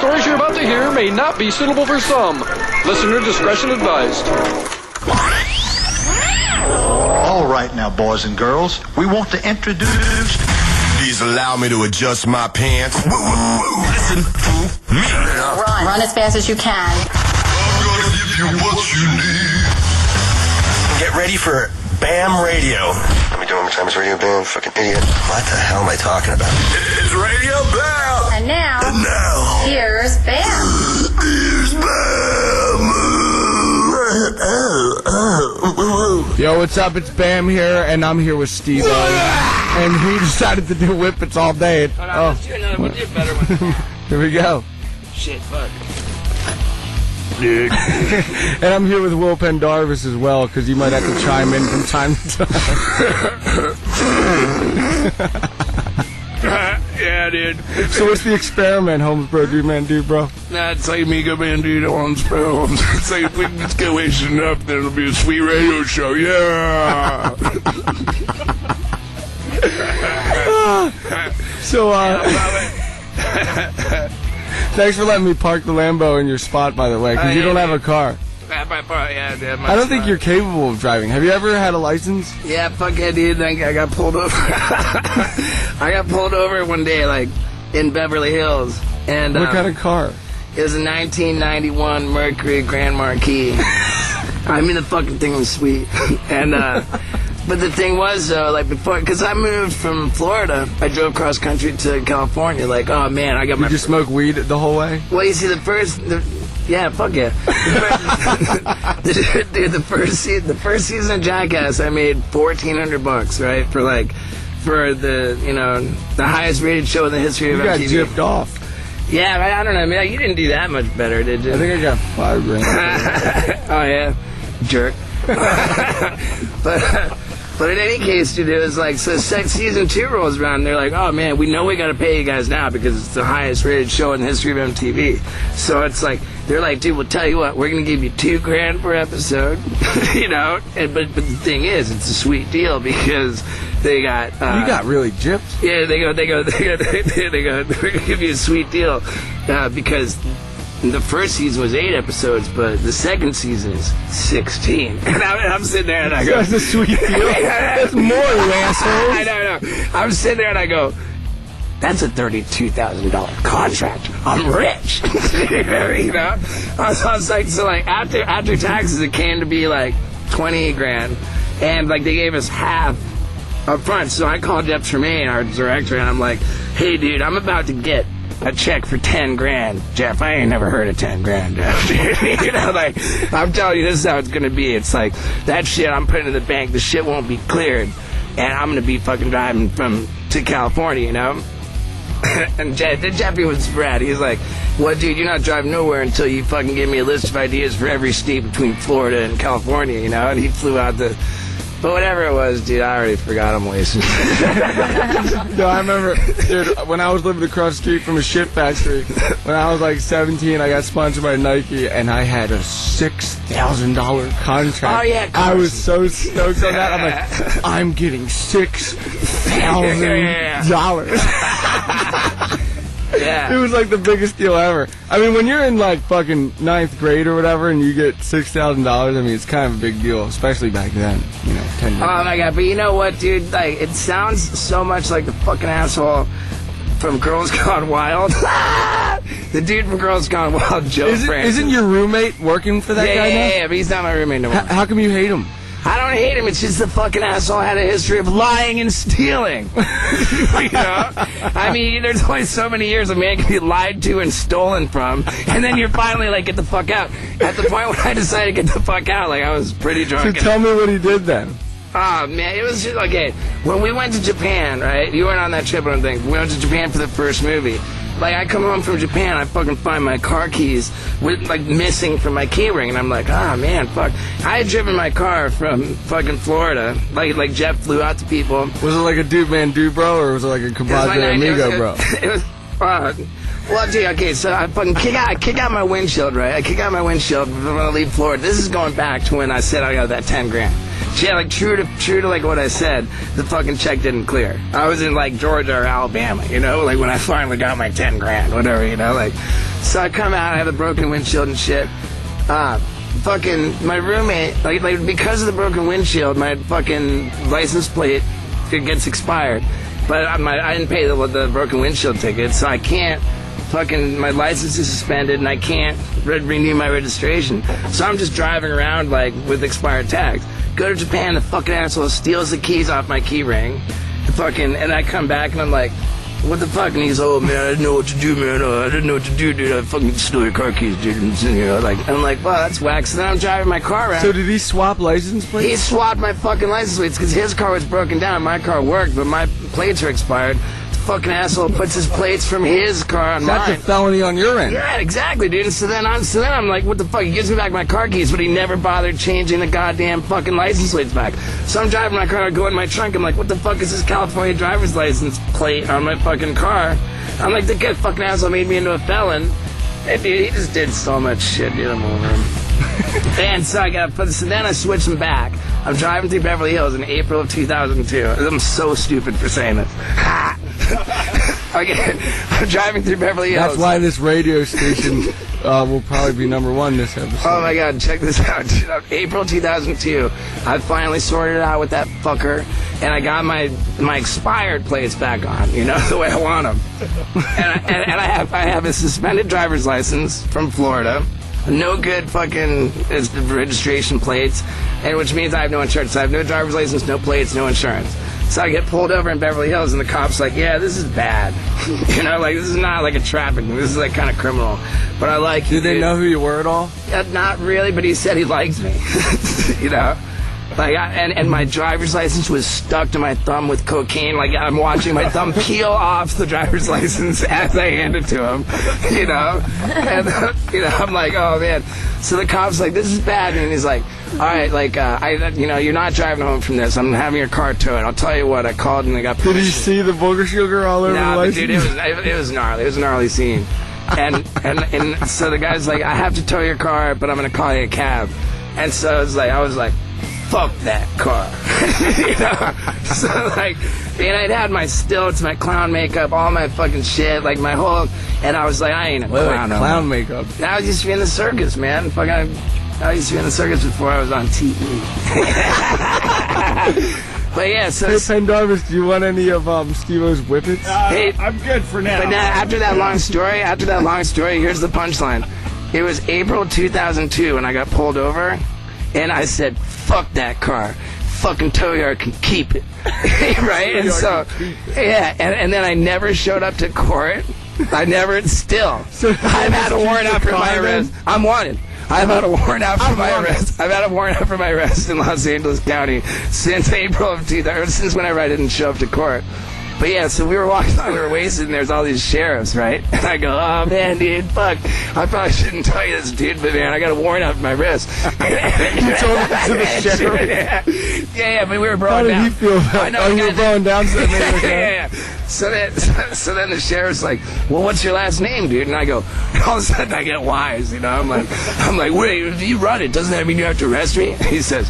stories you're about to hear may not be suitable for some. Listener discretion advised. All right now, boys and girls, we want to introduce... Please allow me to adjust my pants. Listen to me. Run as fast as you can. I'm gonna give you what you need. Get ready for Bam Radio. Let me do it one more time. It's Radio Bam, fucking idiot. What the hell am I talking about? It's Radio Bam. And now, here's Bam. Here's Bam. Yo, what's up? It's Bam here, and I'm here with SteveO. And we decided to do whippets all day. Let's do another. We did better one. Here we go. Shit, fuck. And I'm here with Will Pendarvis as well, because you might have to chime in from time to time. Yeah, dude. So what's the experiment, Holmes Bro, Dude Man Dude Bro? Nah, it's like Mega Man Dude on Spoons. It's like if we can just get wasted enough, then it'll be a sweet radio show. Yeah. So, thanks for letting me park the Lambo in your spot, by the way, because you don't have a car. I don't think you're capable of driving. Have you ever had a license? Yeah, fuck yeah, dude. I got pulled over. I got pulled over one day, like, in Beverly Hills. And what kind of car? It was a 1991 Mercury Grand Marquis. I mean, the fucking thing was sweet. And, but the thing was, though, like, before, because I moved from Florida, I drove cross country to California, like, oh, man, I got my... Did you smoke weed the whole way? Well, you see, yeah, fuck yeah. Dude, the first season of Jackass, I made $1,400, right? For the, you know, the highest rated show in the history of MTV. You got gypped off. Yeah, I don't know, man. You didn't do that much better, did you? I think I got $5 grand. Oh, yeah. Jerk. But in any case, dude, it was like, so season 2 rolls around, and they're like, oh, man, we know we got to pay you guys now because it's the highest rated show in the history of MTV. So it's like, they're like, dude, we'll tell you what, we're going to give you $2 grand per episode, you know? But the thing is, it's a sweet deal because they got... you got really gypped. Yeah, they go, we're going to give you a sweet deal because... The first season was 8 episodes, but the second season is 16. And I'm sitting there and I go... That's a sweet deal. That's more, you assholes. I know. I'm sitting there and I go, that's a $32,000 contract. I'm rich. You know? I was like, so like, after taxes, it came to be like 20 grand. And like, they gave us half up front. So I called Jeff Tremaine, our director, and I'm like, hey, dude, I'm about to get a check for 10 grand. Jeff, I ain't never heard of 10 grand, Jeff. You know, like, I'm telling you, this is how it's going to be. It's like, that shit I'm putting in the bank, the shit won't be cleared, and I'm going to be fucking driving to California, you know? And Jeffy was rad. He's like, well, dude, you're not driving nowhere until you fucking give me a list of ideas for every state between Florida and California, you know? And he flew out the... But whatever it was, dude, I already forgot I'm wasted. No, I remember, dude, when I was living across the street from a shit factory, when I was like 17, I got sponsored by Nike, and I had a $6,000 contract. Oh, yeah, I was so stoked on that. I'm like, I'm getting $6,000. Yeah. It was like the biggest deal ever. I mean, when you're in like fucking 9th grade or whatever and you get $6,000, I mean, it's kind of a big deal, especially back then, you know, 10 years. Oh my god, but you know what, dude? Like, it sounds so much like the fucking asshole from Girls Gone Wild. The dude from Girls Gone Wild, Joe Francis. Isn't your roommate working for that guy now? Yeah, but he's not my roommate no more. How come you hate him? I don't hate him. It's just the fucking asshole had a history of lying and stealing. You know? I mean, there's only so many years a man can be lied to and stolen from, and then you're finally like, get the fuck out. At the point when I decided to get the fuck out, like, I was pretty drunk. So tell me what he did then. Oh, man, it was just, okay, when we went to Japan, right? You weren't on that trip, I don't think. We went to Japan for the first movie. Like, I come home from Japan, I fucking find my car keys missing from my key ring, and I'm like, ah, man, fuck. I had driven my car from fucking Florida. Like Jeff flew out to people. Was it like a dude man dude bro, or was it like a compadre amigo bro? It was, well, gee, okay, so I fucking kick out my windshield, right? I kick out my windshield when I leave Florida. This is going back to when I said I got that 10 grand. Yeah, like true to like what I said, the fucking check didn't clear. I was in like Georgia or Alabama, you know, like when I finally got my 10 grand, whatever, you know, like. So I come out, I have a broken windshield and shit. Fucking my roommate, like because of the broken windshield, my fucking license plate it gets expired. But I didn't pay the broken windshield ticket, so I can't. Fucking my license is suspended and I can't renew my registration. So I'm just driving around like with expired tags. Go to Japan, the fucking asshole steals the keys off my key ring. And I come back and I'm like, what the fuck? And he's, oh man, I didn't know what to do, man. I didn't know what to do, dude. I fucking stole your car keys, dude. And, you know, like, I'm like, well, that's whack. So then I'm driving my car around. So did he swap license plates? He swapped my fucking license plates because his car was broken down. My car worked, but my plates are expired. Fucking asshole puts his plates from his car on mine. That's a felony on your end. Yeah, exactly, dude. And so then I'm like, what the fuck? He gives me back my car keys, but he never bothered changing the goddamn fucking license plates back. So I'm driving my car, I go in my trunk. I'm like, what the fuck is this California driver's license plate on my fucking car? I'm like, the kid fucking asshole made me into a felon. And dude, he just did so much shit, dude. I'm over him. And so then I switched him back. I'm driving through Beverly Hills in April of 2002. I'm so stupid for saying this. Okay, I'm driving through Beverly Hills. That's why this radio station will probably be #1 this episode. Oh my god, check this out. April 2002, I finally sorted it out with that fucker, and I got my expired plates back on, you know, the way I want them. And I have a suspended driver's license from Florida. No good fucking registration plates, and which means I have no insurance. So I have no driver's license, no plates, no insurance. So I get pulled over in Beverly Hills, and the cop's like, yeah, this is bad. You know, like, this is not like a traffic thing. This is like kind of criminal. But I like you. Did they know who you were at all? Not really, but he said he likes me. You know? Like, and my driver's license was stuck to my thumb with cocaine. Like, I'm watching my thumb peel off the driver's license as I hand it to him, you know? And, you know, I'm like, oh, man. So the cop's like, this is bad. And he's like, all right, like, you know, you're not driving home from this. I'm having your car towed. I'll tell you what, I called and they got permission. Did you see the booger sugar all over the license? Dude, it was gnarly. It was a gnarly scene. And so the guy's like, I have to tow your car, but I'm going to call you a cab. And so I was like, fuck that car. You know? So, like, and I'd had my stilts, my clown makeup, all my fucking shit, like my whole, and I was like, I ain't a clown. Clown makeup. I was used to be in the circus, man. Fucking, I used to be in the circus before I was on TV. But yeah, so... Hey, Pendarvis, do you want any of SteveO's whippets? Hey, I'm good for now. But now, after that long story, here's the punchline. It was April 2002 when I got pulled over, and I said, fuck that car. Fucking tow yard can keep it. Right? And so, yeah, and then I never showed up to court. I never, still. I've had a warrant out for my arrest. I'm wanted. I've had a warrant out for my arrest. I've had a warrant out for my arrest in Los Angeles County since April of 2000, since whenever I didn't show up to court. But yeah, so we were walking by, we were wasted, and there's all these sheriffs, right? And I go, oh man, dude, fuck. I probably shouldn't tell you this, dude, but man, I got a warrant out for my wrist. You told it to the sheriff? Yeah, but we were brought down. How did he feel about it? Oh, you were brought down? Yeah. So then the sheriff's like, well, what's your last name, dude? And I go, all of a sudden I get wise, you know? I'm like, wait, if you run it, doesn't that mean you have to arrest me? He says,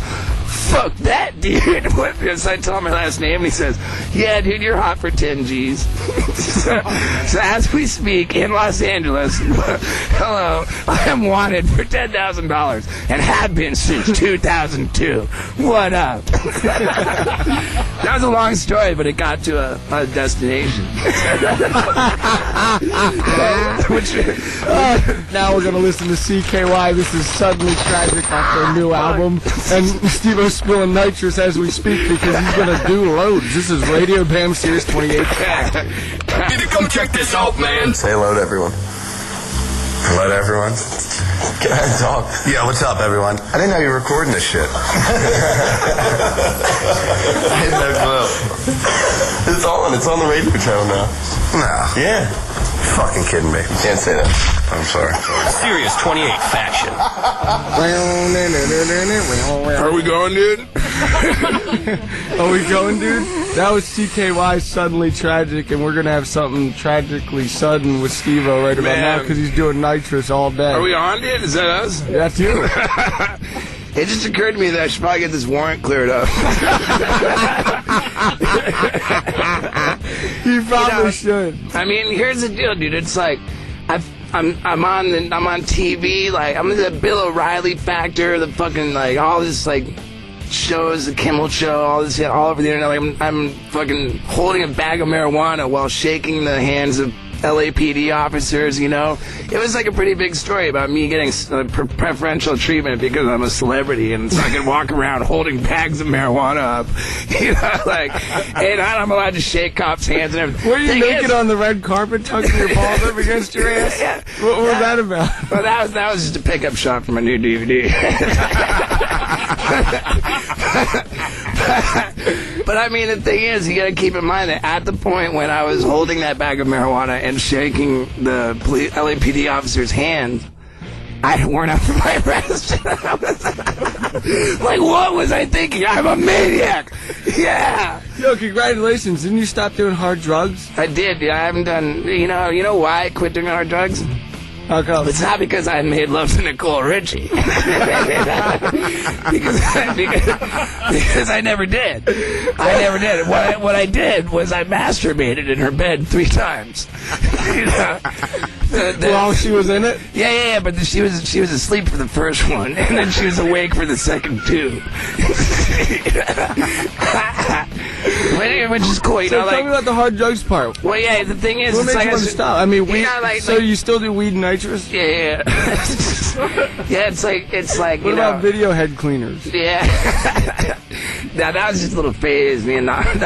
fuck that, dude. So I tell him my last name, and he says, yeah, dude, you're hot for 10 G's. So as we speak in Los Angeles, hello, I am wanted for $10,000 and have been since 2002. What up? That was a long story, but it got to a destination. Now we're going to listen to CKY. This is Suddenly Tragic off their new album. And SteveO's spilling nitrous as we speak because he's going to do loads. This is Radio Bam Sirius 28. Need to come check this out, man. Say hello to everyone. Hello to everyone. Can I talk? Yeah, what's up, everyone? I didn't know you were recording this shit. I had no clue. It's on. It's on the radio channel now. No. Yeah. You're fucking kidding me. You can't say that. I'm sorry. Sirius 28 Faction. Are we going, dude? Are we going, dude? That was CKY Suddenly Tragic, and we're going to have something tragically sudden with SteveO right about now because he's doing nitrous all day. Are we on, dude? Is that us? That's you. It just occurred to me that I should probably get this warrant cleared up. You probably should. I mean, here's the deal, dude. It's like I'm on TV, like I'm in the Bill O'Reilly factor, the fucking like all this like shows, the Kimmel Show, all this shit all over the internet. Like I'm fucking holding a bag of marijuana while shaking the hands of LAPD officers, you know. It was like a pretty big story about me getting preferential treatment because I'm a celebrity and so I can walk around holding bags of marijuana up, you know, like, and I'm allowed to shake cops' hands and everything. Were you naked on the red carpet, tucking your balls up against your ass? Yeah. What was that about? Well, that was just a pickup shot for my new DVD. But I mean, the thing is, you gotta keep in mind that at the point when I was holding that bag of marijuana and shaking the LAPD officer's hand, I weren't up for my arrest. Like, what was I thinking? I'm a maniac. Yeah. Yo, congratulations. Didn't you stop doing hard drugs? I did. Yeah, I haven't done. You know why I quit doing hard drugs? How come? It's not because I made love to Nicole Richie. because I never did. I never did. What I did was I masturbated in her bed 3 times. You know? While she was in it? Yeah, but she was asleep for the first one, and then she was awake for the second 2. Which is cool, you know. Tell me about the hard drugs part. Well, yeah, the thing is, what it's made like you want to stop? I mean, weed. So you still do weed and nitrous? Yeah. Yeah, it's like. What about video head cleaners? Yeah. Now that was just a little phase, man. No. I'm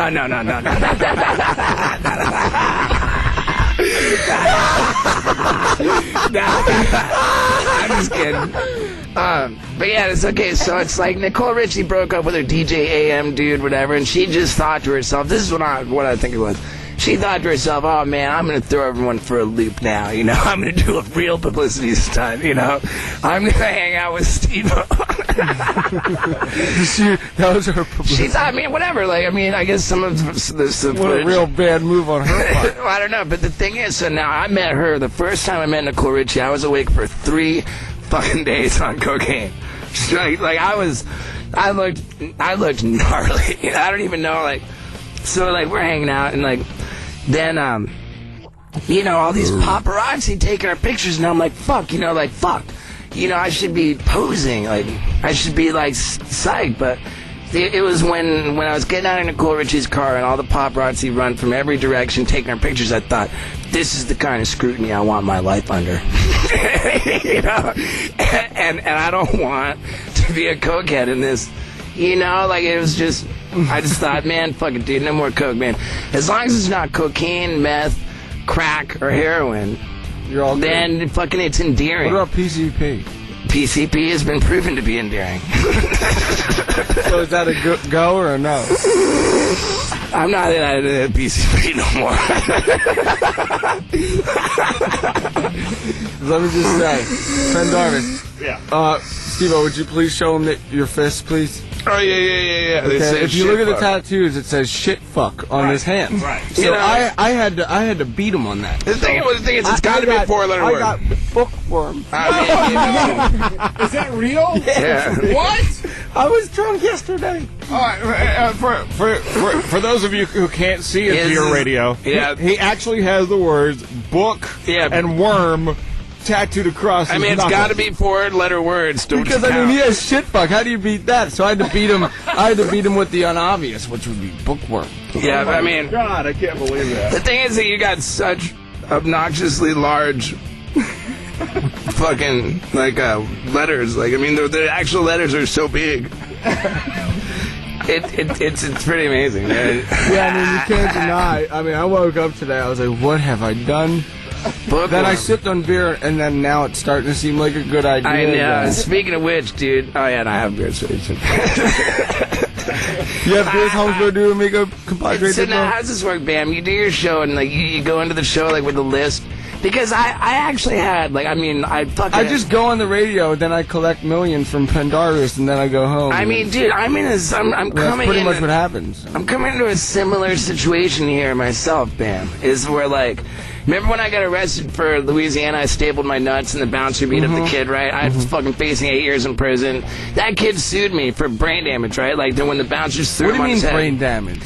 just kidding. But yeah, it's okay. So it's like Nicole Richie broke up with her DJ AM dude, whatever, and she just thought to herself, this is what I think it was. She thought to herself, oh man, I'm going to throw everyone for a loop now, you know. I'm going to do a real publicity stunt, you know. I'm going to hang out with SteveO. That was her publicity. She thought, I mean, whatever. Like, I mean, I guess some of this what a real bad move on her part. Well, I don't know, but the thing is, so now I met her. The first time I met Nicole Richie, I was awake for 3 fucking days on cocaine. Like I looked gnarly. I don't even know, like, so like we're hanging out and like, then you know, all these paparazzi taking our pictures, and I'm like, fuck, you know, I should be posing, like I should be like psyched, but it was when I was getting out of Nicole Richie's car and all the paparazzi run from every direction taking our pictures, I thought, this is the kind of scrutiny I want my life under. You know? And I don't want to be a cokehead in this. You know, like it was just, I just thought, man, fuck it, dude, no more coke, man. As long as it's not cocaine, meth, crack, or heroin, you're all then good. Fucking it's endearing. What about PCP? PCP has been proven to be endearing. So is that a go or a no? I'm not in PCP no more. Let me just say, Pendarvis. Yeah. SteveO, would you please show him your fist, please? Oh, yeah. Okay. If you look at the tattoos, it says shit fuck on his hand. Right. So you know, I had to beat him on that. The thing is, it's got to be a 4-letter word. I got bookworm. Is that real? Yeah. What? I was drunk yesterday. All right, for those of you who can't see it via radio, he actually has the words book and worm tattooed across his it's got to be 4-letter words. Because I mean, he has shit fuck. How do you beat that? So I had to beat him. I had to beat him with the unobvious, which would be bookworm. Yeah, I mean, God, I can't believe that. The thing is that you got such obnoxiously large fucking like letters. Like, I mean, the actual letters are so big. It's pretty amazing, man. Yeah, I mean, you can't deny. I mean, I woke up today. I was like, what have I done? Bookworm. Then I sipped on beer, and then now it's starting to seem like a good idea. I know. Speaking of which, dude. Oh, yeah, and I have beer. So you have beers, Holmesburg, do amigo, compadre? So now, how does this work, Bam? You do your show, and like you go into the show like with a list. Because I actually had, like, I mean, I just go on the radio, then I collect millions from Pendarvis, and then I go home. I mean, dude, I'm that's pretty much what happens. I'm coming into a similar situation here myself, Bam. Is where, like, Remember when I got arrested for Louisiana? I stapled my nuts and the bouncer beat up the kid, right? I was fucking facing 8 years in prison. That kid sued me for brain damage, right? Like when the bouncers threw him on his head. What do you mean brain damage?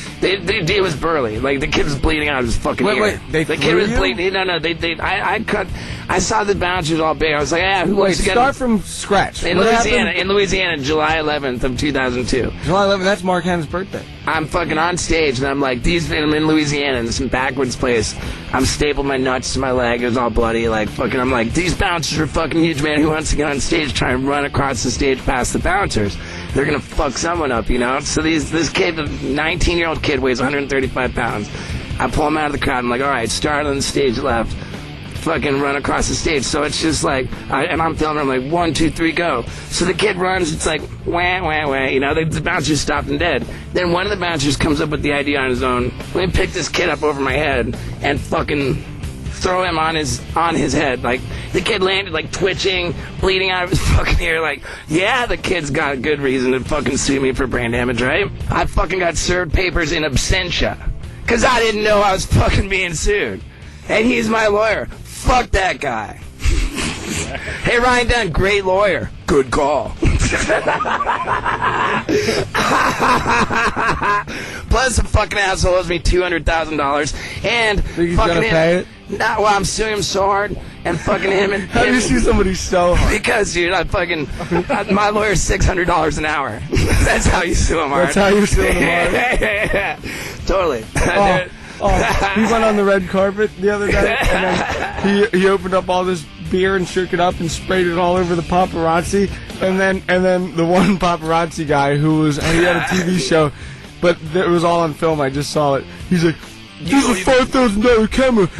It was burly. Like the kid was bleeding out of his fucking ear. The kid was bleeding. No, I saw the bouncers all big. I was like, who wants to get... Start from scratch. In Louisiana, July 11th of 2002. July 11th, that's Mark Hannon's birthday. I'm fucking on stage, and I'm like, I'm in Louisiana, in some backwards place. I'm stapled my nuts to my leg. It was all bloody. Like, fucking, I'm like, these bouncers are fucking huge, man. Who wants to get on stage, try and run across the stage past the bouncers? They're gonna fuck someone up, you know? So this kid, the 19-year-old kid, weighs 135 pounds. I pull him out of the crowd. I'm like, all right, start on the stage left. Fucking run across the stage. So it's just like, and I'm filming, I'm like, 1, 2, 3, go. So the kid runs, it's like, wah, wah, wah, you know, the bouncer's stopped and dead. Then one of the bouncers comes up with the idea on his own, let me pick this kid up over my head and fucking throw him on his head. Like, the kid landed, like, twitching, bleeding out of his fucking ear. Like, yeah, the kid's got a good reason to fucking sue me for brain damage, right? I fucking got served papers in absentia, because I didn't know I was fucking being sued. And he's my lawyer. Fuck that guy. Hey, Ryan Dunn, great lawyer. Good call. Plus, the fucking asshole owes me $200,000. And think he's gonna pay it? Nah, well, I'm suing him so hard. And fucking him and... How do you sue somebody so hard? Because, dude, my lawyer's $600 an hour. That's how you sue him hard. That's how you sue him hard? Yeah. Totally. He went on the red carpet the other day, and then he opened up all this beer and shook it up and sprayed it all over the paparazzi, and then the one paparazzi guy he had a TV show, but it was all on film. I just saw it. He's like, "This is a $5,000 camera.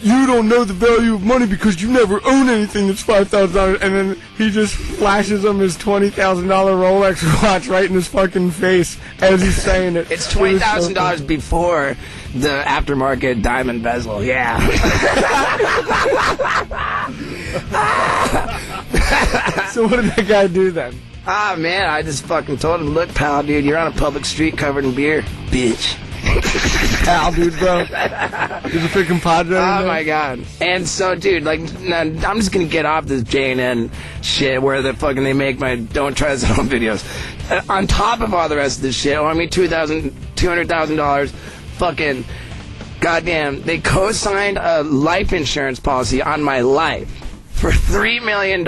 You don't know the value of money because you never own anything that's $5,000." And then he just flashes him his $20,000 Rolex watch right in his fucking face as he's saying it. It's $20,000 before the aftermarket diamond bezel. Yeah. So what did that guy do then? Ah, man, I just fucking told him, look, pal, dude, you're on a public street covered in beer. Bitch. Pal, dude, bro. There's a freaking padre. Oh my god. And so, dude, like, I'm just gonna get off this JNN shit where they make my don't try this at home videos. On top of all the rest of this shit, I mean, $200,000, fucking, goddamn, they co-signed a life insurance policy on my life for $3 million.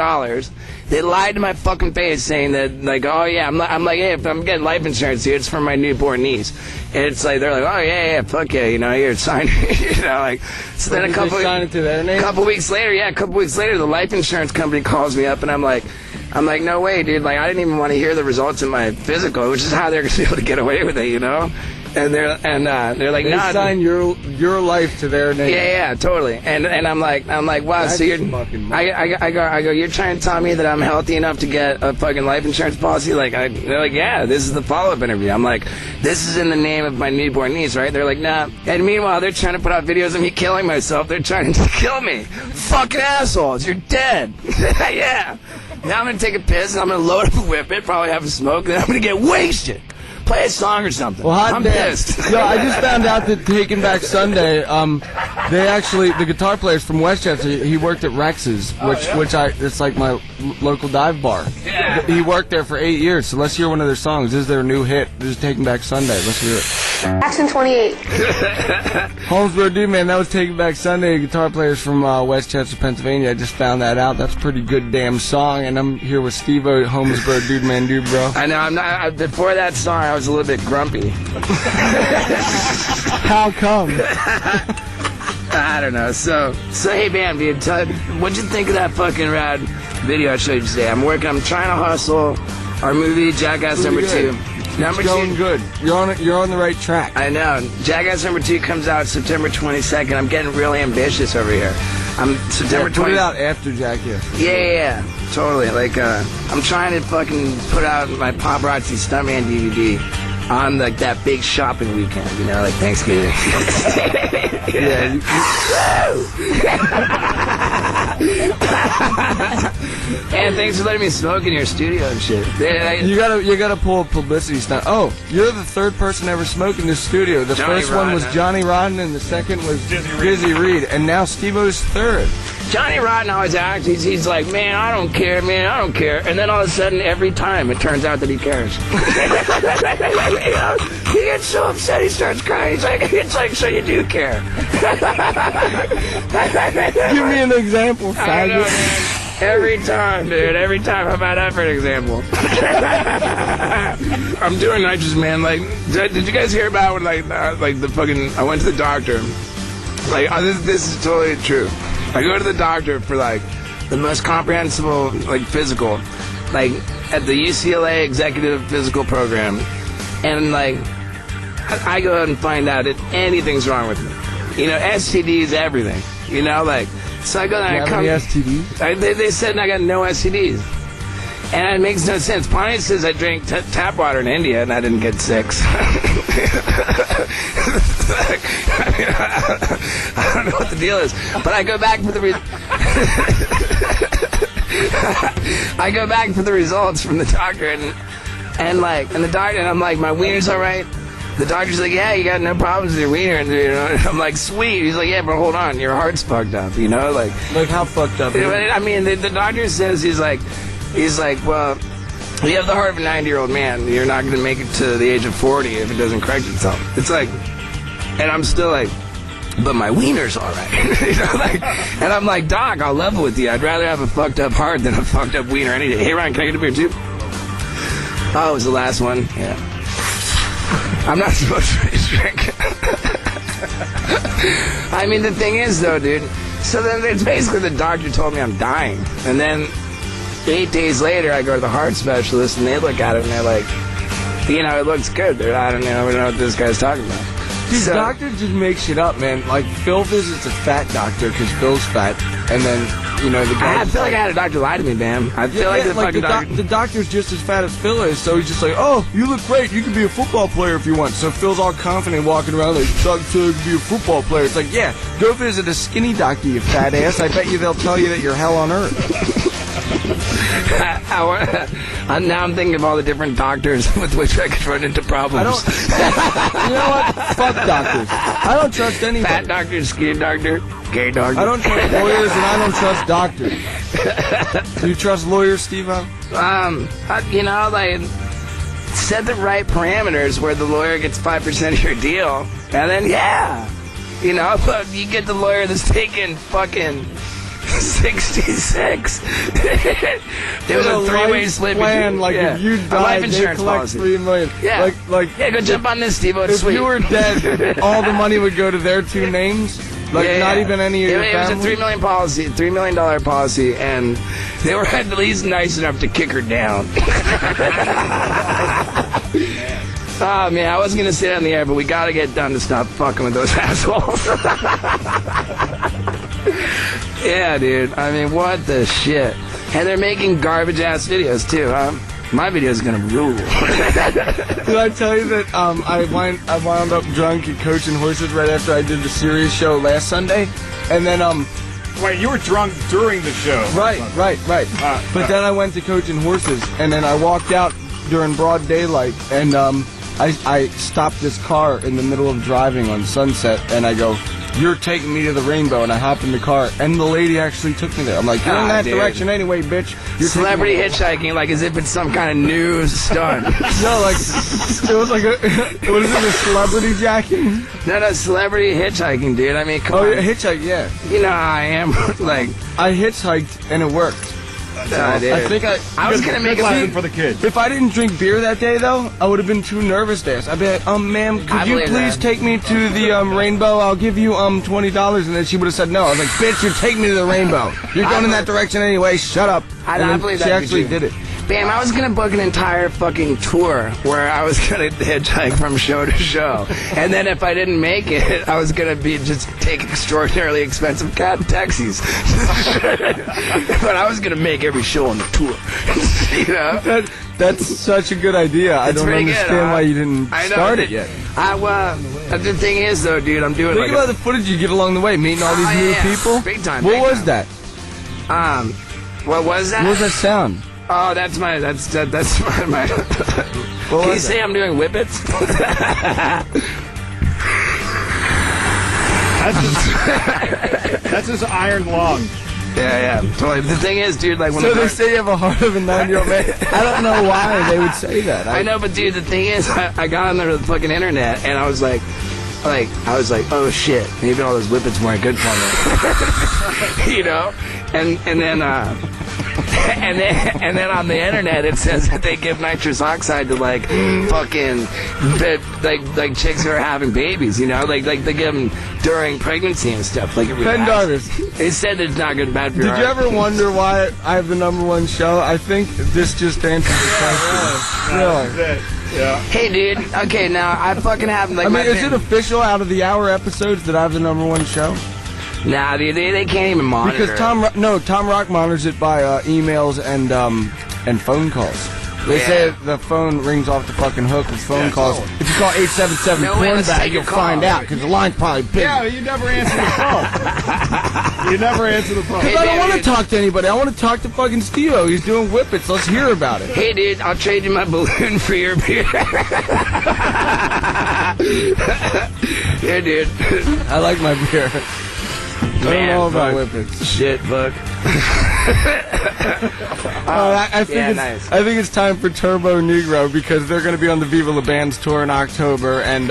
They lied to my fucking face saying that, like, oh yeah, I'm like, hey, if I'm getting life insurance here, it's for my newborn niece. And it's like, they're like, oh yeah, fuck yeah, you know, you're signing, you know, like, so then a couple weeks later, the life insurance company calls me up, and I'm like, no way, dude, like, I didn't even want to hear the results of my physical, which is how they're gonna be able to get away with it, you know? And they're like, they sign your life to their name. Yeah, totally. And I'm like, wow. That's so you're, I go, you're trying to tell me that I'm healthy enough to get a fucking life insurance policy? Like, they're like, yeah, this is the follow-up interview. I'm like, this is in the name of my newborn niece, right? They're like, nah. And meanwhile, they're trying to put out videos of me killing myself. They're trying to kill me. Fucking assholes, you're dead. Yeah. Now I'm gonna take a piss and I'm gonna load up a whippet, probably have a smoke, and then I'm gonna get wasted. Play a song or something. Well, I'm pissed. No, I just found out that Taking Back Sunday, the guitar player's from Westchester, he worked at Rex's, it's like my local dive bar. Yeah. He worked there for 8 years, so let's hear one of their songs. This is their new hit. This is Taking Back Sunday. Let's hear it. Action 28. Holmesboro Dude, man, that was Taking Back Sunday. Guitar players from Westchester, Pennsylvania. I just found that out. That's a pretty good damn song, and I'm here with SteveO, Holmesboro Dude, man, dude, bro. I know, I'm not, before that song, I was a little bit grumpy. How come? I don't know. So hey, Bam, dude, what'd you think of that fucking rad video I showed you today? I'm trying to hustle our movie, Jackass #2. It's going good. You're on the right track. I know. Jackass #2 comes out September 22nd. I'm getting really ambitious over here. September 20th. Put it out after Jackass. Yeah, totally. Like, I'm trying to fucking put out my Paparazzi Stuntman DVD on like that big shopping weekend, you know, like Thanksgiving. And thanks for letting me smoke in your studio and shit. You gotta pull a publicity stunt. Oh, you're the third person ever smoked in this studio. The first one was Johnny Rotten, and the second was Dizzy Reed, and now SteveO's third. Johnny Rotten always acts. He's like, man, I don't care, man, I don't care. And then all of a sudden, every time, it turns out that he cares. He gets so upset, he starts crying. It's like, so you do care. Give me an example, faggot. Every time, dude. Every time. How about that for an example? I'm doing Nitrous, man. Like, did you guys hear about when, like the fucking... I went to the doctor. Like, this is totally true. I go to the doctor for, like, the most comprehensive, like, physical. Like, at the UCLA Executive Physical Program. And, like, I go out and find out that anything's wrong with me. You know, STDs, everything. You know, like... So I go there and come. Any STDs? They said I got no STDs. And it makes no sense. Pontius says I drank tap water in India and I didn't get sick. I don't know what the deal is. But I go back for the I go back for the results from the doctor and the doctor, and I'm like, my wiener's all right. The doctor's like, yeah, you got no problems with your wiener. And, you know, I'm like, sweet. He's like, yeah, but hold on, your heart's fucked up, you know? Like how fucked up? I mean, the doctor says, he's like, well, you have the heart of a 90-year-old man. You're not going to make it to the age of 40 if it doesn't correct itself. It's like, and I'm still like, but my wiener's all right. You know, like, and I'm like, doc, I'll level with you. I'd rather have a fucked up heart than a fucked up wiener any day. Hey, Ryan, can I get a beer too? Oh, it was the last one? Yeah. I'm not supposed to be drinking. I mean, the thing is, though, dude, so then it's basically the doctor told me I'm dying. And then 8 days later, I go to the heart specialist, and they look at it, and they're like, you know, it looks good. I don't know what this guy's talking about. These doctors just make shit up, man. Like, Phil visits a fat doctor because Phil's fat, and then, you know, the guy... I feel like I had a doctor lie to me, Bam. I feel like the fucking doctor... The doctor's just as fat as Phil is, so he's just like, oh, you look great, you can be a football player if you want. So Phil's all confident walking around like, Doc said you can be a football player. It's like, yeah, go visit a skinny doctor, you fat ass. I bet you they'll tell you that you're hell on earth. Now I'm thinking of all the different doctors with which I could run into problems. You know what? Fuck doctors. I don't trust anybody. Fat doctor, skinny doctor, gay doctor. I don't trust lawyers, and I don't trust doctors. Do you trust lawyers, SteveO? You know, like, set the right parameters where the lawyer gets 5% of your deal, and then, yeah. You know, but you get the lawyer that's taking fucking... 66. There was a three-way split plan. Like, if you died, they collect $3 million. Yeah, yeah. Go jump on this, SteveO. If you were dead, all the money would go to their two names. Like, not even any of your family. It was a $3 million policy, and they were at least nice enough to kick her down. Oh, man, I wasn't going to say that on the air, but we got to get done to stop fucking with those assholes. Yeah, dude. I mean, what the shit? And they're making garbage-ass videos, too, huh? My video's gonna rule. Did I tell you that I wound up drunk at Coaching Horses right after I did the Sirius show last Sunday? And then, Wait, you were drunk during the show. Right. But then I went to Coaching Horses, and then I walked out during broad daylight, and I stopped this car in the middle of driving on Sunset, and I go, you're taking me to the Rainbow, and I hop in the car, and the lady actually took me there. I'm like, you're in that direction anyway, bitch. You're celebrity hitchhiking, like as if it's some kind of new stunt. No, like, it was like what is it, a celebrity jacking? No, celebrity hitchhiking, dude. I mean, come on. Yeah, hitchhike, yeah. You know how I am. Like, I hitchhiked, and it worked. I think I was going to make a lesson for the kids. If I didn't drink beer that day, though, I would have been too nervous to ask. I'd be like, ma'am, could you please take me to the Rainbow? I'll give you $20. And then she would have said no. I was like, bitch, you're taking me to the Rainbow. You're going in that direction anyway. Shut up. I believe that. She actually did it. Bam, I was going to book an entire fucking tour where I was going to hitchhike from show to show. And then if I didn't make it, I was going to just take extraordinarily expensive cab taxis. But I was going to make every show on the tour. You know? That's such a good idea. I don't understand why you didn't start it yet. The thing is, though, dude, I'm doing Think about the footage you get along the way, meeting all these new people. Big time. What was that? What was that? What was that sound? Oh, that's my. Can you say I'm doing whippets? That's his iron lung. Yeah, totally. The thing is, dude, like when so they say you have a heart of a 9-year-old man. I don't know why they would say that. I know, but dude, the thing is, I got on the fucking internet and I was like, oh shit, maybe all those whippets weren't good for me, you know, and then on the internet it says that they give nitrous oxide to like fucking like chicks who are having babies, you know, like they give them during pregnancy and stuff. Like Ben Darvis. They said it's not good bad for your Did you ever wonder why I have the #1 show? I think this just answers the question. Really? Yeah. Hey, dude. Okay, now I fucking have like. I mean, is it official out of the hour episodes that I have the #1 show? Nah, dude, they can't even monitor. Because Tom Rock monitors it by emails and phone calls. They say the phone rings off the fucking hook with phone calls. If you call 877 Cornbag, you'll find out because the line's probably big. Yeah, you never answer the phone. You never answer the phone. Because I don't want to talk to anybody. I want to talk to fucking SteveO. He's doing whippets. Let's hear about it. Hey, dude, I'll trade you my balloon for your beer. Yeah, dude. I like my beer. I don't know about whippets. Shit, fuck. I think it's time for Turbo Negro because they're going to be on the Viva La Band's tour in October, and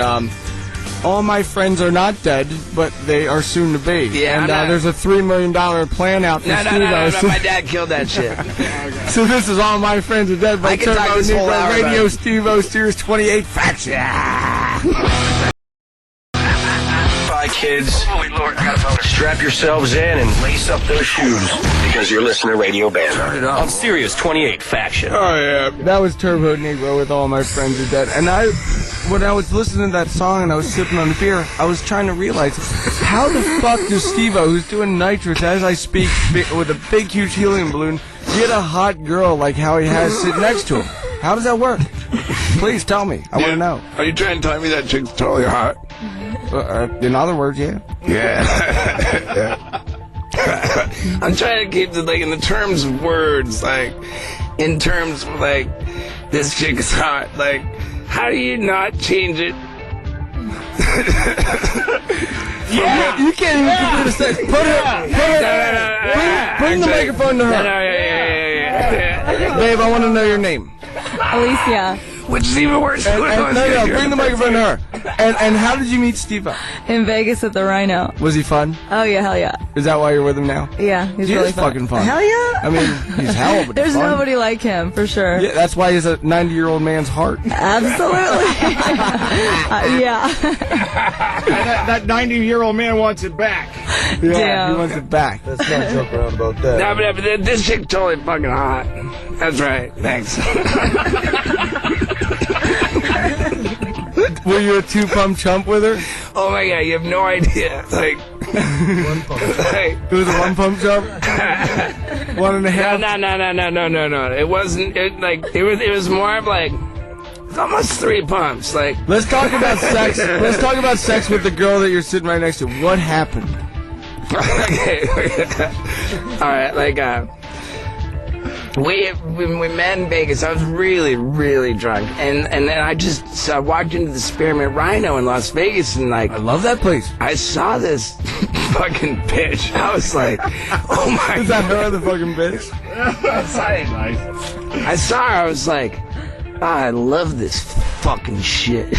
all my friends are not dead, but they are soon to be. Yeah, and there's a $3 million plan out for SteveO. No, my dad killed that shit. So this is All My Friends Are Dead by Turbo Negro Radio SteveO Sirius 28 Faction. Kids, holy Lord, I got a boner. Strap yourselves in and lace up those shoes because you're listening to Radio Bam on Sirius 28 Faction. Oh yeah, that was Turbo Negro with All My Friends Are Dead. And when I was listening to that song and I was sipping on the beer, I was trying to realize how the fuck does SteveO, who's doing Nitrous as I speak with a big huge helium balloon, get a hot girl like how he has sitting next to him? How does that work? Please tell me. I want to know. Are you trying to tell me that chick's totally hot? In other words, yeah. Yeah. I'm trying to keep it like in the terms of words, like in terms of like this chick is hot. Like, how do you not change it? Yeah, you can't even complete a sentence. Bring the microphone to her. Babe, I want to know your name. Alicia. Which is even worse. No, bring the microphone to her. And how did you meet SteveO? In Vegas at the Rhino. Was he fun? Oh, yeah, hell yeah. Is that why you're with him now? Yeah, he's really fun. Fucking fun. Hell yeah. I mean, he's hell, but there's fun. nobody like him, for sure. Yeah, that's why he's a 90-year-old man's heart. Absolutely. Yeah. That 90-year-old man wants it back. Yeah, damn. he wants it back. Let's not joke around about that. No, but this chick's totally fucking hot. That's right. Thanks. Were you a 2-pump chump with her? Oh my god, you have no idea. Like, One pump. like It was a 1-pump chump? 1.5? No. It wasn't. It was more of like almost 3 pumps. Like, Let's talk about sex. Let's talk about sex with the girl that you're sitting right next to. What happened? okay. All right. Like, we met in Vegas. I was really, really drunk, and then I walked into the Spearmint Rhino in Las Vegas, and like, I love that place. I saw this fucking bitch. I was like, oh my. Is that her, the fucking bitch? I saw her. I was like, oh, I love this fucking shit.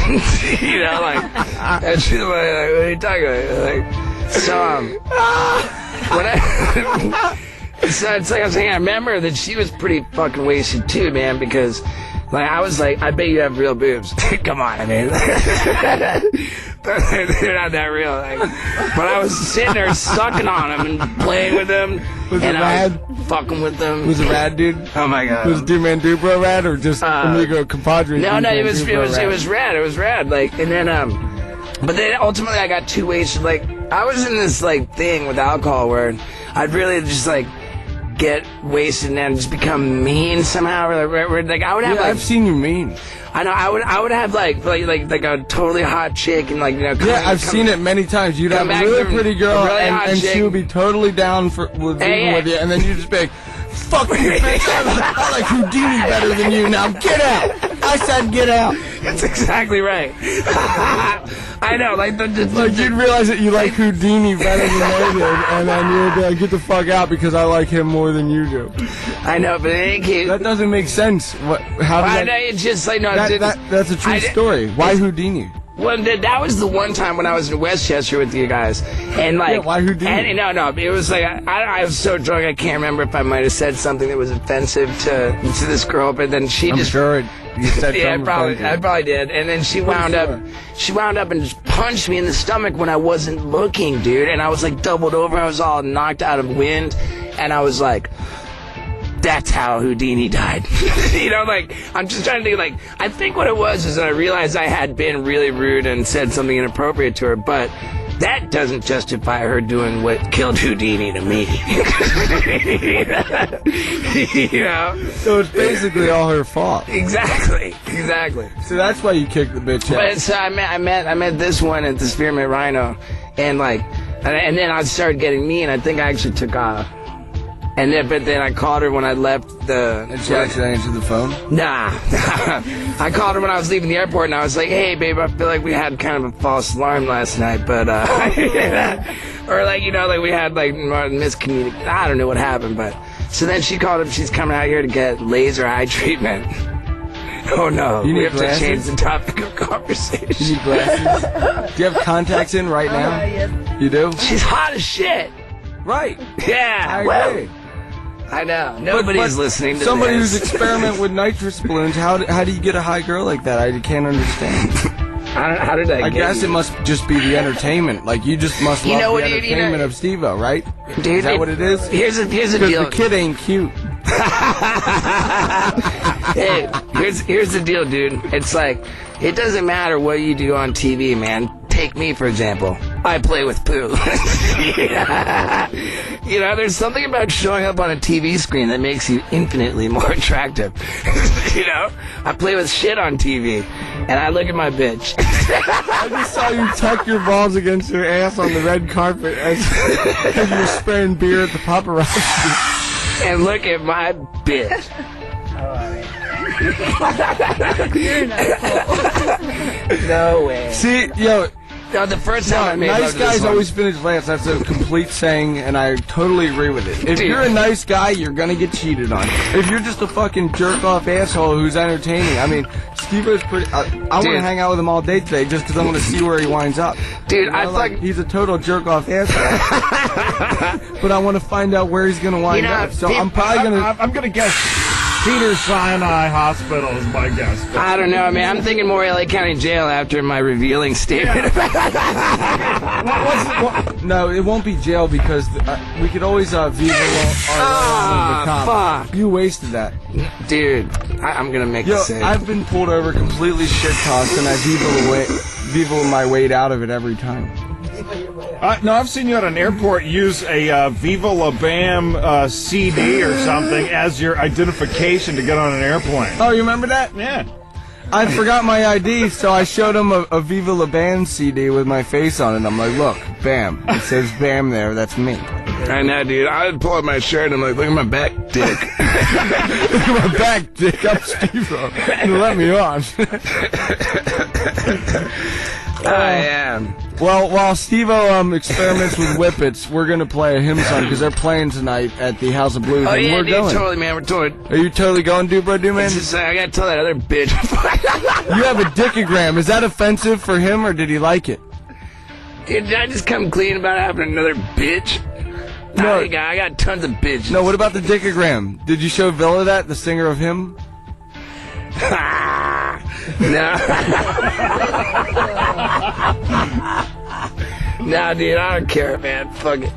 You know, like, and she's like, what are you talking about? Like, so when so it's like I was saying, I remember that she was pretty fucking wasted too, man, because like I was like, I bet you have real boobs. Come on, I mean, they're not that real. Like, but I was sitting there sucking on them and playing with them, Was it and I rad? was fucking with them. Was it rad, dude? Oh my god. Was it Do-Man Do-Bro rad or just Amigo Compadre? No, Do-Man it was Do-Bro rad. It was rad. Like, and then but then ultimately I got too wasted. Like, I was in this like thing with alcohol where I'd really just like get wasted and then just become mean somehow. Like I would have. Yeah, like, I've seen you mean. I know. I would have like a totally hot chick and like, you know. I've seen it many times. You'd have a really pretty girl and she would be totally down with you, and then you'd just be like, Fuck you, bitch. I like Houdini better than you. Now get out. I said get out. That's exactly right. I know, like you'd realize that you like Houdini better than they did, and then you'd be like, get the fuck out because I like him more than you do. I know, but it ain't cute. That doesn't make sense. How did that? It's just like no. That's a true story. Why Houdini? Well, that was the one time when I was in Westchester with you guys, and like, why Houdini? And, no, it was like I was so drunk I can't remember if I might have said something that was offensive to this girl, but then she I'm just sure you said I probably did, and then she wound up and just punched me in the stomach when I wasn't looking, dude, and I was like doubled over, I was all knocked out of wind, and I was like, that's how Houdini died. You know, like, I'm just trying to think, like, I think what it was is that I realized I had been really rude and said something inappropriate to her, but that doesn't justify her doing what killed Houdini to me. You know? So it's basically all her fault. Exactly. So that's why you kicked the bitch out. But so I met this one at the Spearmint Rhino, and like, and then I started getting mean. I think I actually took off. But then I called her when I left the... Did she actually answer the phone? Nah. I called her when I was leaving the airport, and I was like, hey, babe, I feel like we had kind of a false alarm last night, but, or like, you know, like we had, like, miscommunication. I don't know what happened, but... So then she called up, she's coming out here to get laser eye treatment. Oh, no. We have to change the topic of conversation. You need glasses? Do you have contacts in right now? Yes. You do? She's hot as shit. Right. Yeah. I agree. I know. Nobody's listening to somebody this. who's experiment with nitrous balloons, how do you get a high girl like that? I can't understand. How did I guess it must just be the entertainment. Like, you just must love the entertainment of SteveO, right? Dude, is that what it is? Here's the deal. Because the kid ain't cute. Hey, here's the deal, dude. It's like, it doesn't matter what you do on TV, man. Take me, for example. I play with poo. Yeah. You know, there's something about showing up on a TV screen that makes you infinitely more attractive. You know? I play with shit on TV, and I look at my bitch. I just saw you tuck your balls against your ass on the red carpet as you were spraying beer at the paparazzi. And look at my bitch. You're not cool. No way. See, yo... No, the first time I made nice love guys always finish last. That's a complete saying, and I totally agree with it. If you're a nice guy, you're gonna get cheated on. If you're just a fucking jerk-off asshole who's entertaining, I mean, SteveO's pretty... I want to hang out with him all day today just because I want to see where he winds up. Dude, you know, he's a total jerk-off asshole. But I want to find out where he's gonna wind up. So I'm probably gonna... I'm gonna guess... Cedar Sinai Hospital is my guess. I don't know, man. I'm thinking more LA County Jail after my revealing statement. No, it won't be jail because we could always veto our fuck. You wasted that. Dude, I'm gonna make the same. I've been pulled over completely shit-tossed, and I veto my weight out of it every time. No, I've seen you at an airport use a Viva La Bam CD or something as your identification to get on an airplane. Oh, you remember that? Yeah. I forgot my ID, so I showed him a Viva La Bam CD with my face on it. I'm like, look, Bam. It says Bam there. That's me. I know, dude. I would pull up my shirt and I'm like, look at my back dick. Look at my back dick. I'm SteveO. You let me on. I am. Well, while SteveO experiments with whippets, we're going to play a hymn song because they're playing tonight at the House of Blues. Oh, and yeah, we're dude, going. totally, man. We're totally. Are you totally going, dude, man? Just, I got to tell that other bitch. You have a dickogram. Is that offensive for him, or did he like it? Dude, did I just come clean about having another bitch? No. I got tons of bitches. No, what about the dickogram? Did you show Villa that, the singer of Him? No. No, dude, I don't care, man. Fuck it.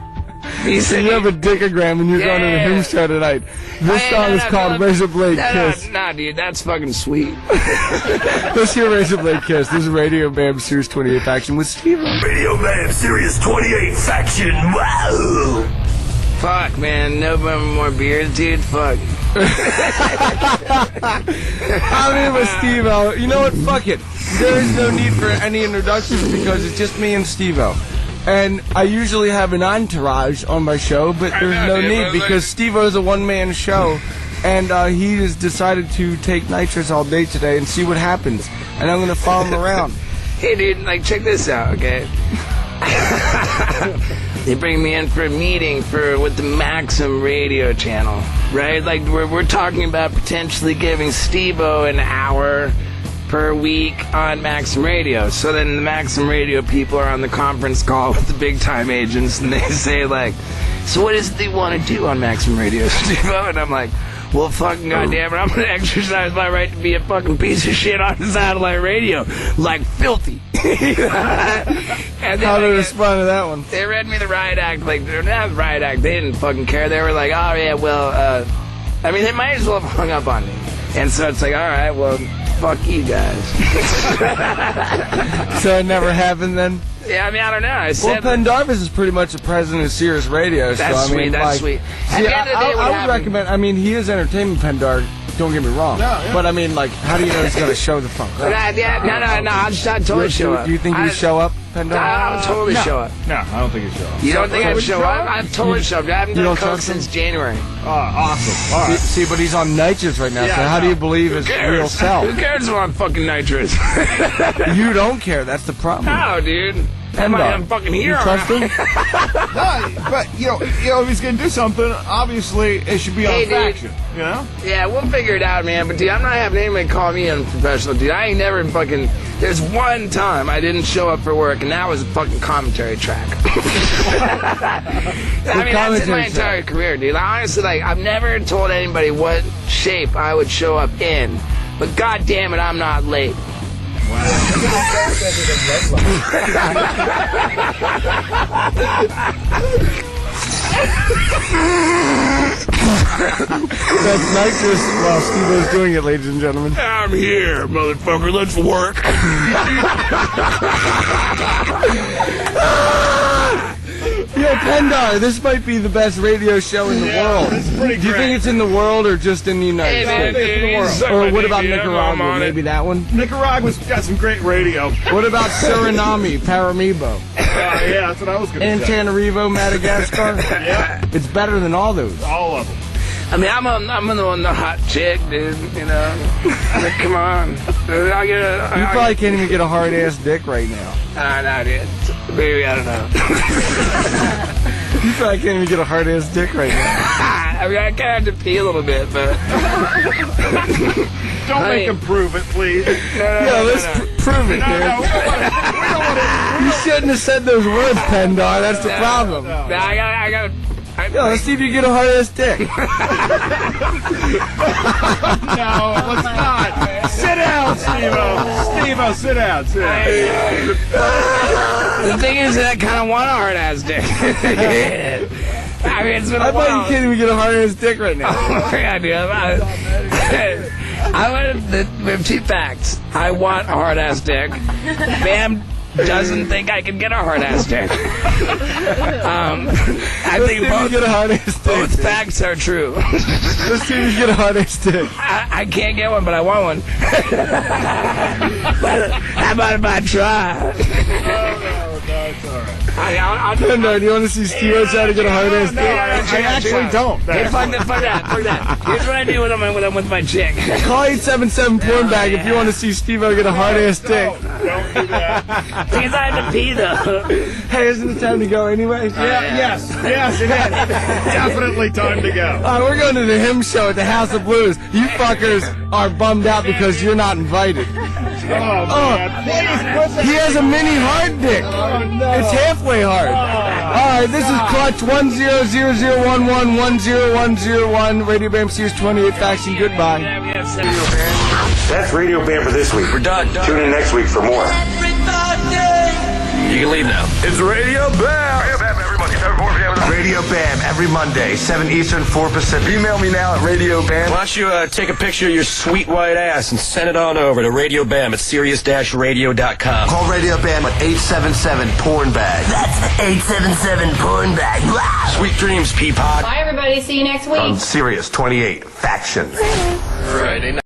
You have a dickogram and you're going to the hymn show tonight. This song is called Razor Blade Kiss. Nah, dude, that's fucking sweet. Let's hear Razor Blade Kiss. This is Radio Bam Sirius 28 Faction with SteveO. Radio Bam Sirius 28 Faction. Wow. Fuck, man. No more beers, dude. Fuck. I'm in with SteveO. You know what? Fuck it. There is no need for any introductions because it's just me and SteveO. And I usually have an entourage on my show, but there's no need because SteveO is a one-man show, and he has decided to take Nitrous all day today and see what happens. And I'm going to follow him around. Hey, dude, like, check this out, okay? They bring me in for a meeting with the Maxim radio channel, right? Like, we're talking about potentially giving SteveO an hour per week on Maxim Radio. So then the Maxim Radio people are on the conference call with the big-time agents, and they say, like, so what is it they want to do on Maxim Radio, SteveO? And I'm like, well, fucking goddamn it, I'm going to exercise my right to be a fucking piece of shit on satellite radio. Like, filthy. And how did they respond to that one? They read me the riot act. Like, they're not the riot act. They didn't fucking care. They were like, oh, yeah, well, I mean, they might as well have hung up on me. And so it's like, all right, well, fuck you guys. So it never happened then? Yeah, I mean, I don't know. I said Pendarvis is pretty much the president of Sirius Radio. That's so, I sweet, mean, that's like, sweet. See, I would recommend, I mean, he is entertainment, Pendar. Don't get me wrong. No, yeah. But I mean, like, how do you know he's going to show the funk? No, I'll totally show up. Do you think he'd show up, Pendar? I'll totally show up. No, I don't think he'd show up. You don't think I'd show up? I'd totally show up. I haven't done coke since January. Awesome. All right. See, but he's on Nitrous right now, so how do you believe his real self? Who cares if I'm fucking Nitrous? You don't care. That's the problem. No, dude. I'm fucking here. You trust him? No, but you know, if he's gonna do something, obviously it should be on Faction. You know? Yeah, we'll figure it out, man. But dude, I'm not having anybody call me unprofessional, dude. I ain't never fucking. There's one time I didn't show up for work, and that was a fucking commentary track. I mean, that's in my entire career, dude. Honestly, like, I've never told anybody what shape I would show up in, but god damn it, I'm not late. That's Nitrous while SteveO's doing it, ladies and gentlemen. I'm here, motherfucker. Let's work. Yo, Pendar, this might be the best radio show in the world. It's pretty great. Do you think it's in the world or just in the United States? Or what about Nicaragua? Maybe that one? Nicaragua's got some great radio. What about Suriname, Paramaribo? Yeah, that's what I was going to say. Antananarivo, Madagascar? Yeah. It's better than all those. All of them. I mean, I'm the hot chick, dude, you know? Like, come on. You probably can't even get a hard-ass dick right now. No, dude. Maybe, I don't know. You probably can't even get a hard-ass dick right now. I mean, I kind of have to pee a little bit, but... Don't make him prove it, please. No, let's prove it, dude. You shouldn't have said those words, Pendar. That's the problem. No, I gotta... Yo, let's see if you get a hard-ass dick. No, let's not. Sit down, SteveO. SteveO, sit down. Sit down. The thing is that I kind of want a hard-ass dick. I mean, it's been a while. I bet you can't even get a hard-ass dick right now. Yeah, dude. We have two facts. I want a hard-ass dick. Bam doesn't think I can get a hard-ass dick. I think both facts are true. Let's see if you get a hard-ass dick. I can't get one, but I want one. How about if I try? No, it's all right. No, do you want to see SteveO try to get a hard-ass dick? I actually don't. Hey, fuck that. Here's what I do when I'm with my chick. Call 877-PORN-BAG if you want to see SteveO get a hard-ass dick. Don't do that. Because I have to pee, though. Hey, isn't it time to go anyway? Yes, it is. Definitely time to go. We're going to the hymn show at the House of Blues. You fuckers are bummed out because you're not invited. Man. Please, he has a mini hard dick. No. It's halfway hard. All right, this is Clutch 10011010101 Radio Bam Series 28 Faction. Goodbye. That's Radio Bam for this week. We're done. Tune in next week for more. You can leave now. It's Radio Bam. Radio Bam every Monday, 7 4 p.m. Radio Bam every Monday, 7 Eastern, 4 Pacific. Email me now at Radio Bam. Why don't you take a picture of your sweet white ass and send it on over to Radio Bam at Sirius-radio.com. Call Radio Bam at 877-PORN-BAG. That's 877-PORN-BAG. Wow. Sweet dreams, Peapod. Bye, everybody. See you next week. On Sirius 28 Faction. Friday night.